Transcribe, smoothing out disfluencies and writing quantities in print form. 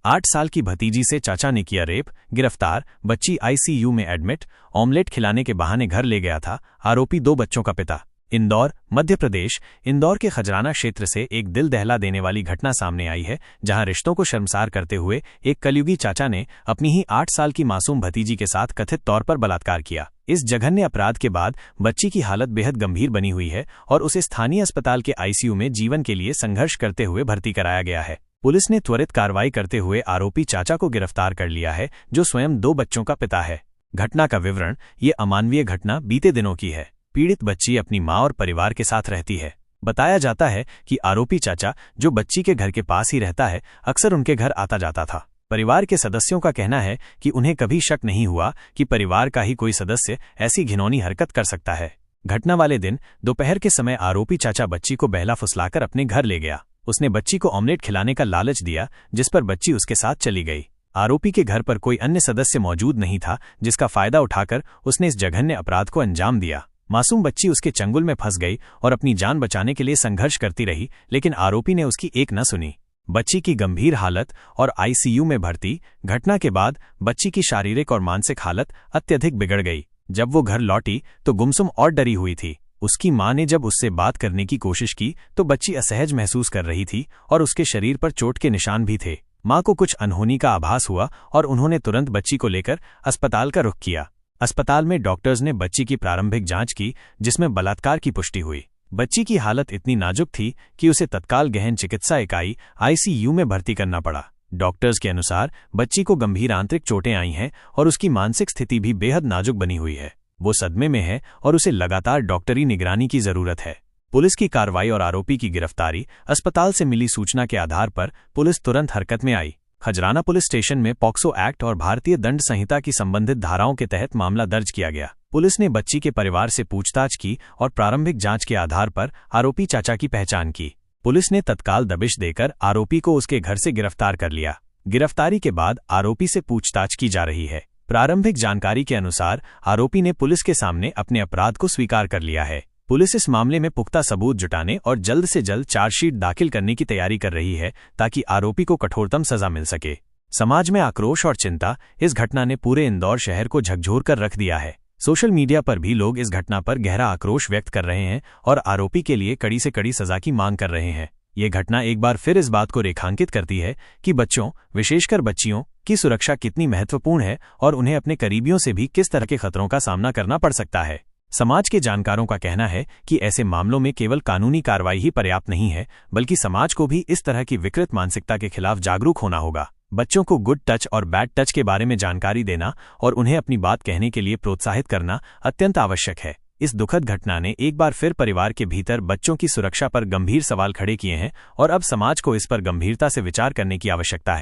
8 साल की भतीजी से चाचा ने किया रेप, गिरफ्तार। बच्ची आईसीयू में एडमिट। ऑमलेट खिलाने के बहाने घर ले गया था, आरोपी 2 बच्चों का पिता। इंदौर, मध्य प्रदेश। इंदौर के खजराना क्षेत्र से एक दिल दहला देने वाली घटना सामने आई है, जहां रिश्तों को शर्मसार करते हुए एक कलयुगी चाचा ने अपनी ही 8 साल की मासूम भतीजी के साथ कथित तौर पर बलात्कार किया। इस जघन्य अपराध के बाद बच्ची की हालत बेहद गंभीर बनी हुई है और उसे स्थानीय अस्पताल के आईसीयू में जीवन के लिए संघर्ष करते हुए भर्ती कराया गया है। पुलिस ने त्वरित कार्रवाई करते हुए आरोपी चाचा को गिरफ्तार कर लिया है, जो स्वयं 2 बच्चों का पिता है। घटना का विवरण। ये अमानवीय घटना बीते दिनों की है। पीड़ित बच्ची अपनी मां और परिवार के साथ रहती है। बताया जाता है कि आरोपी चाचा, जो बच्ची के घर के पास ही रहता है, अक्सर उनके घर आता जाता था। परिवार के सदस्यों का कहना है कि उन्हें कभी शक नहीं हुआ कि परिवार का ही कोई सदस्य ऐसी घिनौनी हरकत कर सकता है। घटना वाले दिन दोपहर के समय आरोपी चाचा बच्ची को बहला फुसलाकर अपने घर ले गया। उसने बच्ची को ऑमलेट खिलाने का लालच दिया, जिस पर बच्ची उसके साथ चली गई। आरोपी के घर पर कोई अन्य सदस्य मौजूद नहीं था, जिसका फायदा उठाकर उसने इस जघन्य अपराध को अंजाम दिया। मासूम बच्ची उसके चंगुल में फंस गई और अपनी जान बचाने के लिए संघर्ष करती रही, लेकिन आरोपी ने उसकी एक न सुनी। बच्ची की गंभीर हालत और आईसीयू में भर्ती। घटना के बाद बच्ची की शारीरिक और मानसिक हालत अत्यधिक बिगड़ गई। जब वो घर लौटी तो गुमसुम और डरी हुई थी। उसकी मां ने जब उससे बात करने की कोशिश की तो बच्ची असहज महसूस कर रही थी और उसके शरीर पर चोट के निशान भी थे। मां को कुछ अनहोनी का आभास हुआ और उन्होंने तुरंत बच्ची को लेकर अस्पताल का रुख किया। अस्पताल में डॉक्टर्स ने बच्ची की प्रारंभिक जांच की, जिसमें बलात्कार की पुष्टि हुई। बच्ची की हालत इतनी नाजुक थी कि उसे तत्काल गहन चिकित्सा इकाई आईसीयू में भर्ती करना पड़ा। डॉक्टर्स के अनुसार बच्ची को गंभीर आंतरिक चोटें आई हैं और उसकी मानसिक स्थिति भी बेहद नाजुक बनी हुई है। वो सदमे में है और उसे लगातार डॉक्टरी निगरानी की जरूरत है। पुलिस की कार्रवाई और आरोपी की गिरफ्तारी। अस्पताल से मिली सूचना के आधार पर पुलिस तुरंत हरकत में आई। खजराना पुलिस स्टेशन में पॉक्सो एक्ट और भारतीय दंड संहिता की संबंधित धाराओं के तहत मामला दर्ज किया गया। पुलिस ने बच्ची के परिवार से पूछताछ की और प्रारंभिक जांच के आधार पर आरोपी चाचा की पहचान की। पुलिस ने तत्काल दबिश देकर आरोपी को उसके घर से गिरफ्तार कर लिया। गिरफ्तारी के बाद आरोपी से पूछताछ की जा रही है। प्रारंभिक जानकारी के अनुसार आरोपी ने पुलिस के सामने अपने अपराध को स्वीकार कर लिया है। पुलिस इस मामले में पुख्ता सबूत जुटाने और जल्द से जल्द चार्जशीट दाखिल करने की तैयारी कर रही है, ताकि आरोपी को कठोरतम सजा मिल सके। समाज में आक्रोश और चिंता। इस घटना ने पूरे इंदौर शहर को झकझोर कर रख दिया है। सोशल मीडिया पर भी लोग इस घटना पर गहरा आक्रोश व्यक्त कर रहे हैं और आरोपी के लिए कड़ी से कड़ी सजा की मांग कर रहे हैं। ये घटना एक बार फिर इस बात को रेखांकित करती है कि बच्चों, विशेषकर बच्चियों, की सुरक्षा कितनी महत्वपूर्ण है और उन्हें अपने करीबियों से भी किस तरह के खतरों का सामना करना पड़ सकता है। समाज के जानकारों का कहना है कि ऐसे मामलों में केवल कानूनी कार्रवाई ही पर्याप्त नहीं है, बल्कि समाज को भी इस तरह की विकृत मानसिकता के खिलाफ जागरूक होना होगा। बच्चों को गुड टच और बैड टच के बारे में जानकारी देना और उन्हें अपनी बात कहने के लिए प्रोत्साहित करना अत्यंत आवश्यक है। इस दुखद घटना ने एक बार फिर परिवार के भीतर बच्चों की सुरक्षा पर गंभीर सवाल खड़े किए हैं और अब समाज को इस पर गंभीरता से विचार करने की आवश्यकता है।